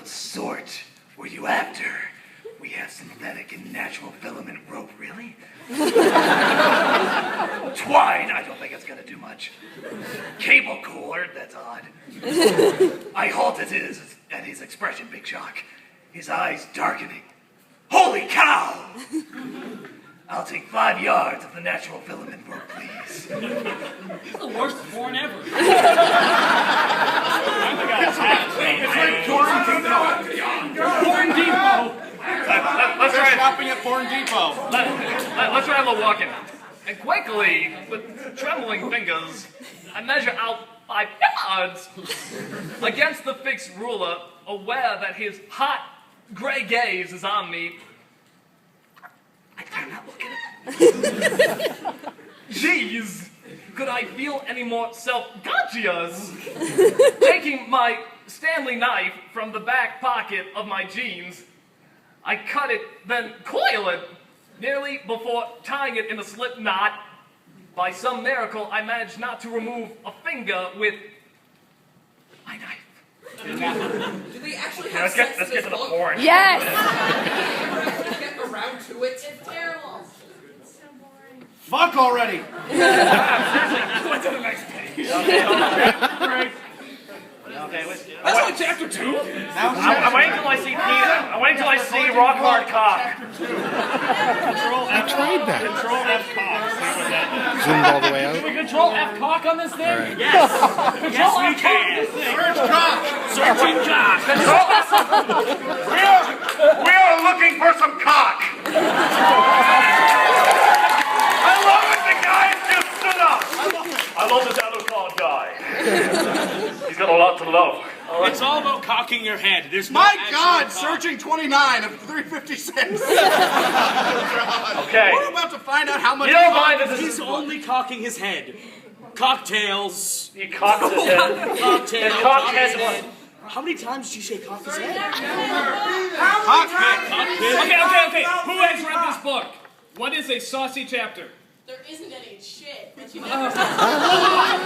sort were you after? We have synthetic and natural filament rope, really? Twine, I don't think it's gonna do much. Cable cord, that's odd. I halted at his expression, Big Shock. His eyes darkening. Holy cow! I'll take 5 yards of the natural filament rope, please. This is the worst porn ever. It's like Porn Depot. Porn Depot. Let's try shopping at Porn Depot. Let's try a little walking. And quickly, with trembling fingers, I measure out 5 yards against the fixed ruler, aware that his hot, gray gaze is on me. I dare not look at it. Jeez, could I feel any more self-conscious? Taking my Stanley knife from the back pocket of my jeans, I cut it, then coil it, nearly before tying it in a slip knot. By some miracle, I managed not to remove a finger with my knife. Do they actually have Let's get to the porn. Yes! Get around to it? It's terrible. It's so boring. Fuck already. Seriously, what's on the next page? Okay. That's only chapter 2. I'm waiting until I see Peter. I'm waiting until I see rock hard cock. I tried that. Control F cock. Zoomed all the way out. Can we control F cock on this thing? Right. Yes. Control we F cock can. on this thing. Search cock. Searching cock. We are looking for some cock. I love it, the guy just stood up. I love the Dado Claw guy. He's got a lot to love. It's all about cocking your head. There's no My actual God, cock. searching 29 of 356. Okay. We're about to find out how much. You don't mind that this He's is only cocking his head. Cocktails. He cocked his head. Cocktail. His cocked head. How many times did you say cock his head? Okay. Who has read this book? What is a saucy chapter? There isn't any shit, but you know. What's a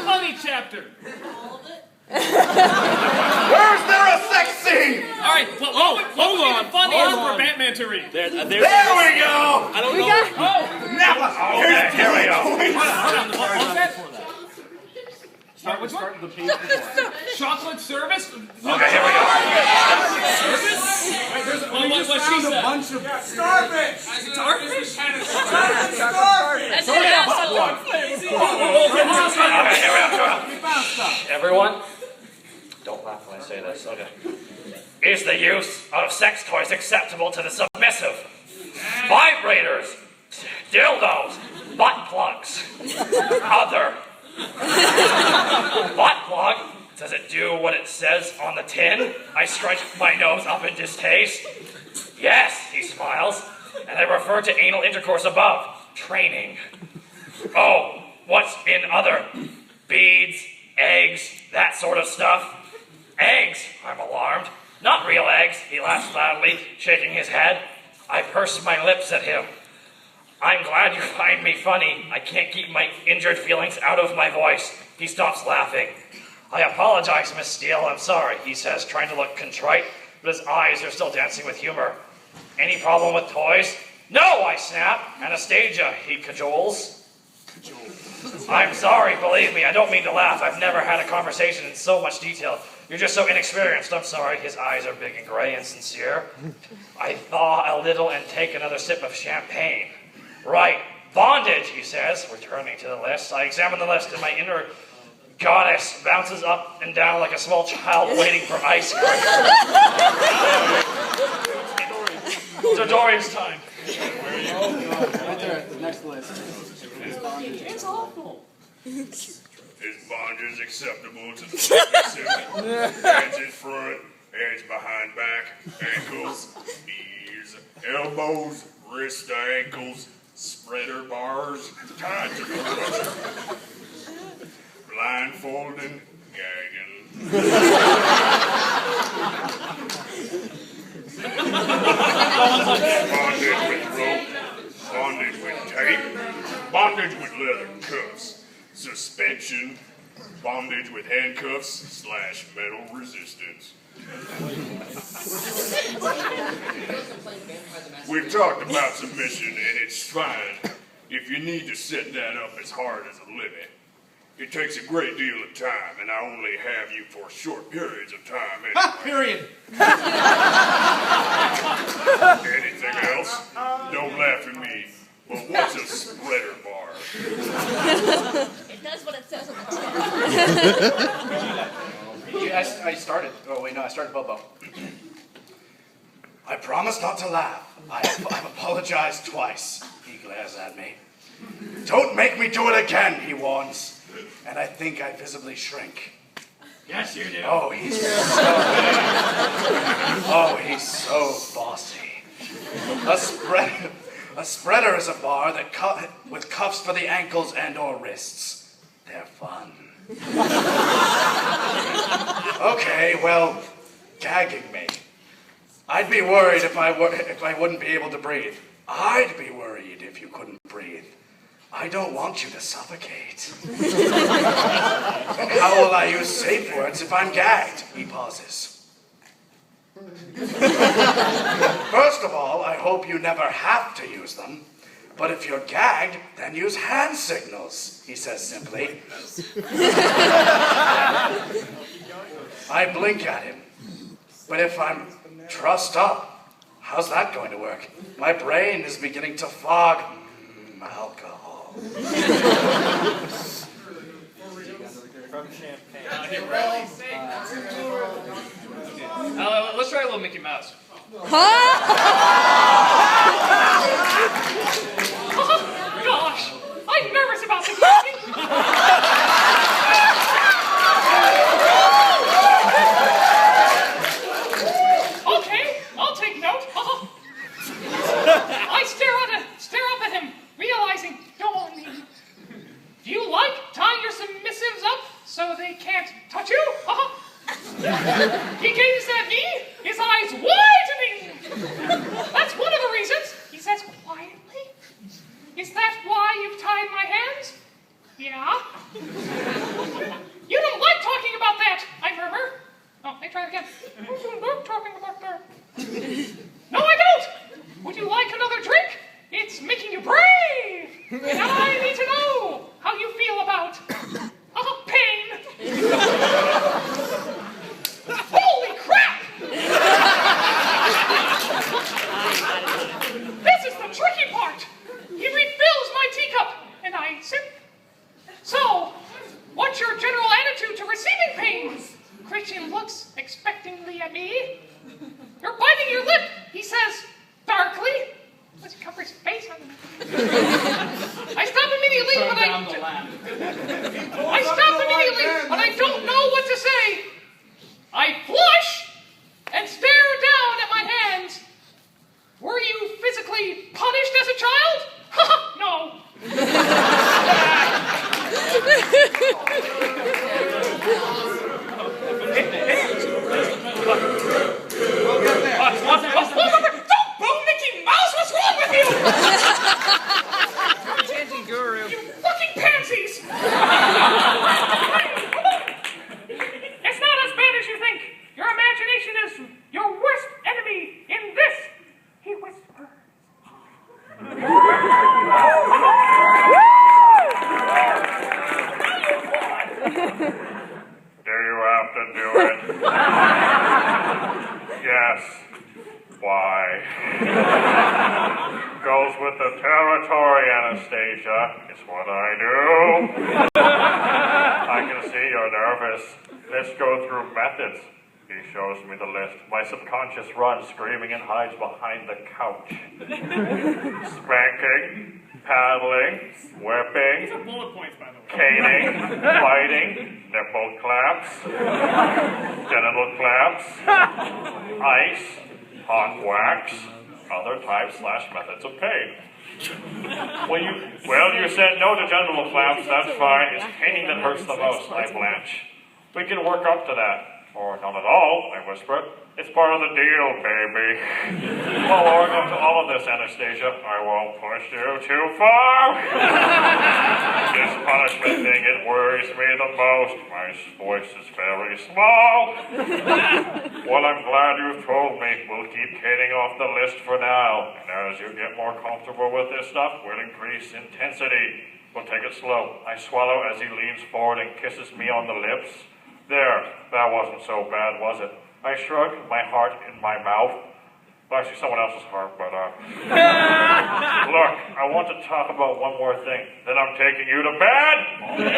funny chapter? All of it. Where's there a sex scene? All right. Well, what would be the funniest for Batman to read? There we go. I don't know. Now, okay, here we go. Which one? Chocolate service? Okay, here we go. Well, what she said. Starfish! Starfish? That's an absolute crazy. Okay, here we go. Everyone, don't laugh when I say this. Okay. Is the use of sex toys acceptable to the submissive? Vibrators, dildos, butt plugs, other. Butt plug? Does it do what it says on the tin? I scrunch my nose up in distaste. Yes, he smiles. And I refer to anal intercourse above. Training. Oh, what's in other? Beads, eggs, that sort of stuff. Eggs, I'm alarmed. Not real eggs, he laughs loudly, shaking his head. I purse my lips at him. I'm glad you find me funny. I can't keep my injured feelings out of my voice. He stops laughing. I apologize, Miss Steele. I'm sorry, he says, trying to look contrite, but his eyes are still dancing with humor. Any problem with toys? No, I snap. Anastasia, he cajoles. I'm sorry, believe me. I don't mean to laugh. I've never had a conversation in so much detail. You're just so inexperienced. I'm sorry. His eyes are big and gray and sincere. I thaw a little and take another sip of champagne. Right. Bondage, he says, returning to the list. I examine the list and my inner goddess bounces up and down like a small child waiting for ice cream. It's Dorian's time. Right there, the next list. It's awful. Is bondage acceptable to the submissive? Hands in front, hands behind back, ankles, knees, elbows, wrists to ankles, spreader bars, tied to the butcher, blindfolding, gagging. Bondage with rope, bondage with tape, bondage with leather cuffs, suspension, bondage bondage with handcuffs / metal resistance. We've talked about submission, and it's fine if you need to set that up as hard as a limit. It takes a great deal of time, and I only have you for short periods of time anyway. Period. Anything else? Don't laugh at me, but what's a spreader bar? It does what it says on the tin. I started. Oh, wait, no, I started Bobo. I promise not to laugh. I've apologized twice. He glares at me. Don't make me do it again, he warns. And I think I visibly shrink. Yes, you do. Oh, he's so bossy. A spreader is a bar that with cuffs for the ankles and/or wrists. They're fun. Okay, well, gagging me. I'd be worried if I wouldn't be able to breathe. I'd be worried if you couldn't breathe. I don't want you to suffocate. How will I use safe words if I'm gagged? He pauses. First of all, I hope you never have to use them. But if you're gagged, then use hand signals, he says simply. I blink at him. But if I'm trussed up, how's that going to work? My brain is beginning to fog. Alcohol. From champagne. Let's try a little Mickey Mouse. Gosh, I'm nervous about this movie. Okay, I'll take note. I stare up at him, realizing, do you like tying your submissives up so they can't touch you? He gazes at me, his eyes widening. That's one of the reasons, he says quietly. Is that why you've tied my hands? Yeah. You don't like talking about that, I murmur. Oh, let me try it again. I don't like talking about that. No, I don't. Would you like another drink? It's making you brave. And I need to know how you feel about pain. Holy crap! This is the tricky part. He refills my teacup, and I sip. So, what's your general attitude to receiving pain? Christian looks expectingly at me. You're biting your lip, he says darkly. Let's cover his face on it. I stop immediately when I don't know what to say. I flush and stare down at my hands. Were you physically punished as a child? No. Don't boo Mickey Mouse! What's wrong with you? Chanting guru. You fucking pansies! It's not as bad as you think. Your imagination is your worst enemy in this, he whispers. Do you have to do it? Yes. Why? Goes with the territory, Anastasia. It's what I do. I can see you're nervous. Let's go through methods. He shows me the list. My subconscious runs screaming and hides behind the couch. Spanking, paddling, whipping, These are bullet points, by the way. caning, biting, nipple claps, genital claps, ice, hot wax, other types / methods of pain. Well, you said no to genital claps, that's fine. It's caning that hurts the most, I blanch. We can work up to that. Or not at all, I whispered. It's part of the deal, baby. Following up to all of this, Anastasia, I won't push you too far. This punishment thing, it worries me the most. My voice is very small. Well, I'm glad you've told me. We'll keep caning off the list for now. And as you get more comfortable with this stuff, we'll increase intensity. We'll take it slow. I swallow as he leans forward and kisses me on the lips. There, that wasn't so bad, was it? I shrugged, my heart in my mouth. Well, actually, someone else's heart, but, Look, I want to talk about one more thing. Then I'm taking you to bed! We're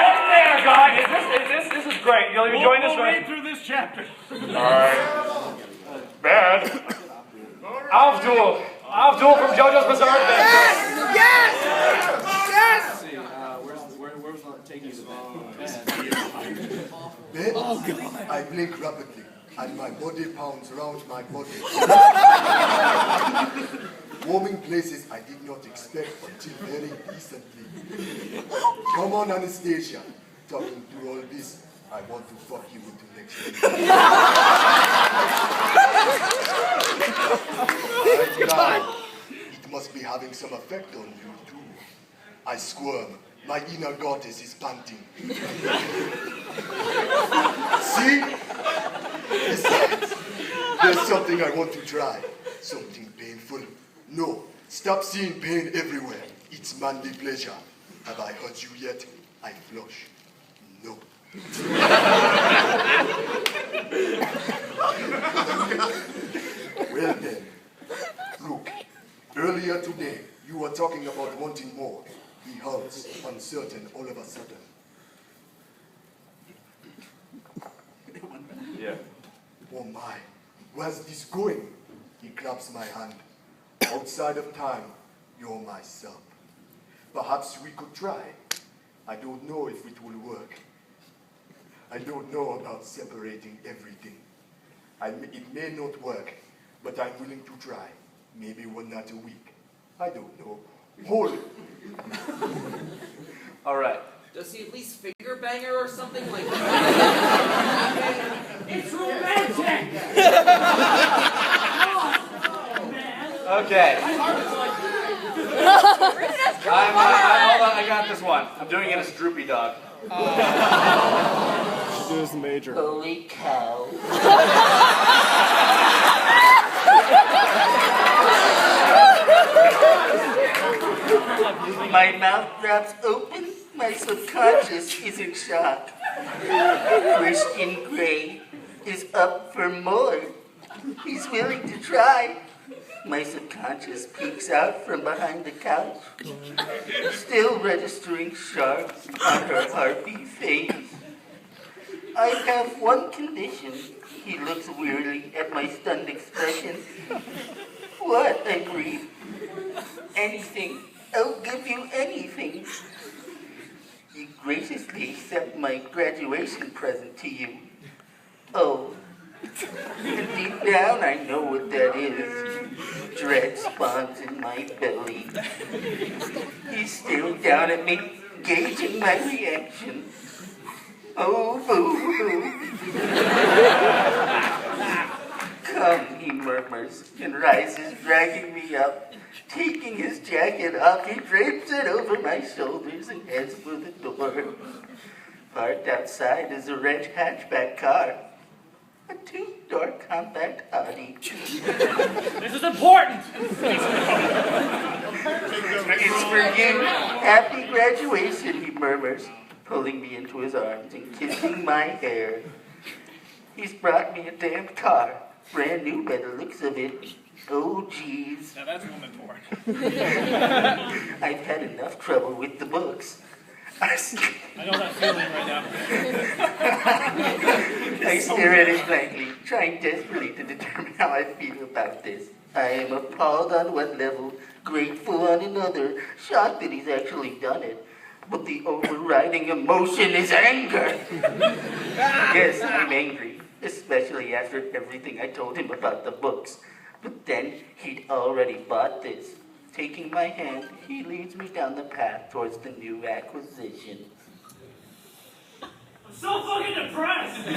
getting there, guys! This is great. You'll enjoy this, right? Read through this chapter. Alright. Bed. Avdul from JoJo's Bizarre Adventure. Where's the taking the Then I blink rapidly, and my body pounds around my body. Warming places I did not expect until very recently. Come on, Anastasia. Talking through all this, I want to fuck you into next week. Right now, it must be having some effect on you too. I squirm. My inner goddess is panting. See? Besides, there's something I want to try. Something painful. No, stop seeing pain everywhere. It's manly pleasure. Have I hurt you yet? I flush. No. Well then, look. Earlier today, you were talking about wanting more. He halts, uncertain all of a sudden. Yeah. Oh my, where's this going? He claps my hand. Outside of time, you're my sub. Perhaps we could try. I don't know if it will work. I don't know about separating everything. It may not work, but I'm willing to try. Maybe one night a week. I don't know. Hold it. All right. Does he at least finger bang her or something like that? It's romantic! Okay. Hold on, I got this one. I'm doing it as Droopy Dog. She does the major. Holy cow. My mouth drops open, my subconscious is in shock. Christian Grey is up for more. He's willing to try. My subconscious peeks out from behind the couch, still registering sharp on her harpy face. I have one condition. He looks wearily at my stunned expression. What? I breathe. Anything. I'll give you anything. You graciously accept my graduation present to you. Oh, deep down I know what that is. Dread spawns in my belly. He's still down at me, gauging my reaction. Oh, boo-hoo. Come, he murmurs, and rises, dragging me up. Taking his jacket off, he drapes it over my shoulders and heads for the door. Parked outside is a red hatchback car. A two-door compact Audi. This is important! It's for you. Happy graduation, he murmurs, pulling me into his arms and kissing my hair. He's brought me a damn car. Brand new by the looks of it. Oh, geez. Now that's woman porn. I've had enough trouble with the books. I know that feeling right now. I stare at it blankly, trying desperately to determine how I feel about this. I am appalled on one level, grateful on another, shocked that he's actually done it. But the overriding emotion is anger. Yes, I'm angry, especially after everything I told him about the books. But then he'd already bought this. Taking my hand, he leads me down the path towards the new acquisition. so fucking depressed.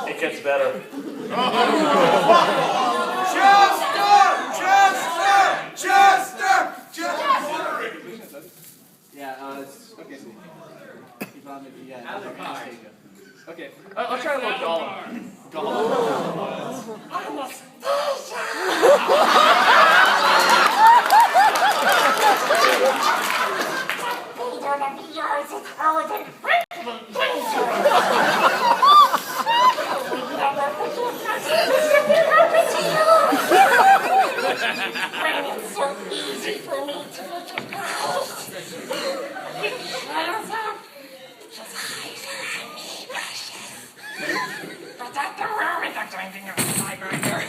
It gets better. Yeah, okay. Okay, I'll try a little Gollum. It's so easy for me to look at girls. It shows up. Just hides around me, precious. But at the moment, I'm thinking of the library.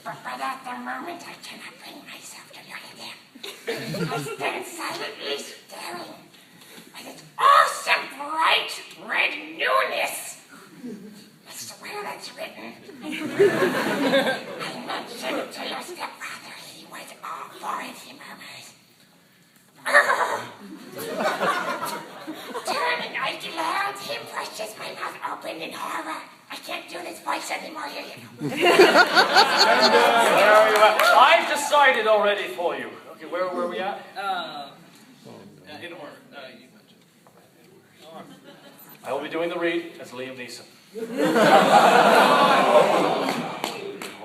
But at the moment, I cannot bring myself to look at him. I stand silently staring at its awesome, bright red newness. I swear that's written. I mentioned it to your stepfather. He was all for it, he murmurs. Turning, I glare at him, pushes my mouth open in horror. I can't do this voice anymore, here you go. There you are. I've decided already for you. Okay, where were we at? In order. You mentioned. I will be doing the read as Liam Neeson.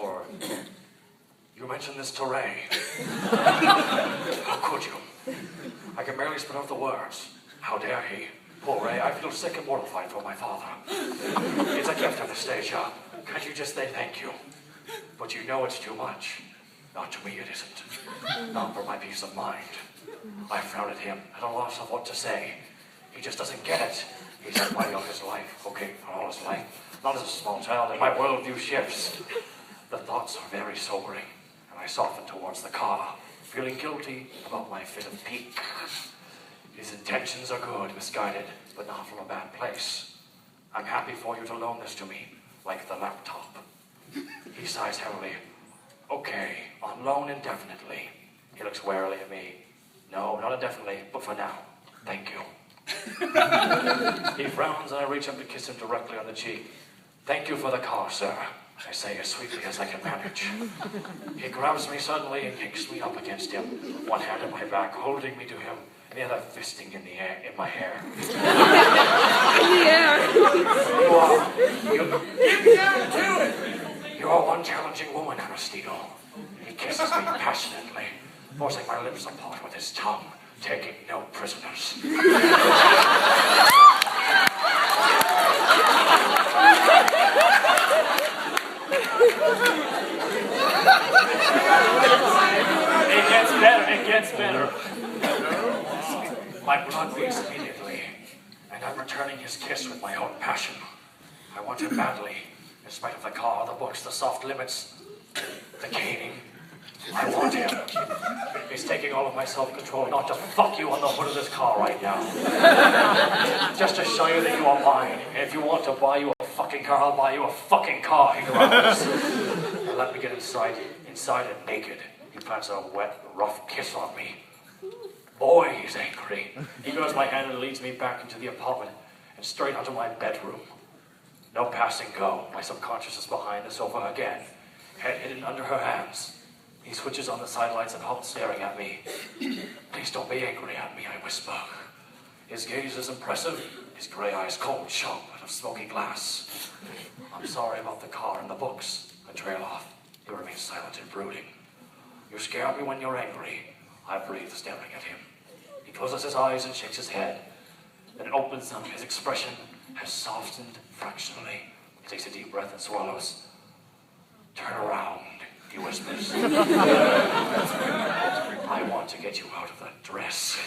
Or, you mentioned this to Ray. How could you? I can barely spit out the words. How dare he? Poor Ray, I feel sick and mortified for my father. It's a gift of the stage, huh? Can't you just say thank you? But you know it's too much. Not to me, it isn't. Not for my peace of mind. I frown at him, at a loss of what to say. He just doesn't get it. He's had money all his life, okay, for all his life. Not as a small child, and my worldview shifts. The thoughts are very sobering, and I soften towards the car, feeling guilty about my fit of pique. His intentions are good, misguided, but not from a bad place. I'm happy for you to loan this to me, like the laptop. He sighs heavily. Okay, on loan indefinitely. He looks warily at me. No, not indefinitely, but for now. Thank you. He frowns and I reach up to kiss him directly on the cheek. Thank you for the car, sir, I say as sweetly as I can manage. He grabs me suddenly and kicks me up against him, one hand on my back, holding me to him, and the other fisting in the air, in my hair. You are one challenging woman, Aristide. He kisses me passionately, forcing my lips apart with his tongue, taking no prisoners. It gets better. My blood beats immediately, and I'm returning his kiss with my own passion. I want him badly, in spite of the car, the books, the soft limits, the caning. I want him. He's taking all of my self-control not to fuck you on the hood of this car right now. Just to show you that you are mine. And if you want to buy you a fucking car, I'll buy you a fucking car, he growls. And let me get inside it naked. He plants a wet, rough kiss on me. Boy, he's angry. He grabs my hand and leads me back into the apartment and straight onto my bedroom. No passing go. My subconscious is behind the sofa again, head hidden under her hands. He switches on the sidelights and halts staring at me. Please don't be angry at me, I whisper. His gaze is impressive, his gray eyes cold, sharp, out of smoky glass. I'm sorry about the car and the books. I trail off. He remains silent and brooding. You scare me when you're angry. I breathe, staring at him. He closes his eyes and shakes his head. Then opens them. His expression has softened fractionally. He takes a deep breath and swallows. Turn around, he whispers. I want to get you out of that dress.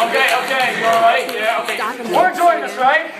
Okay, you all right? Yeah, okay. We're enjoying this, right?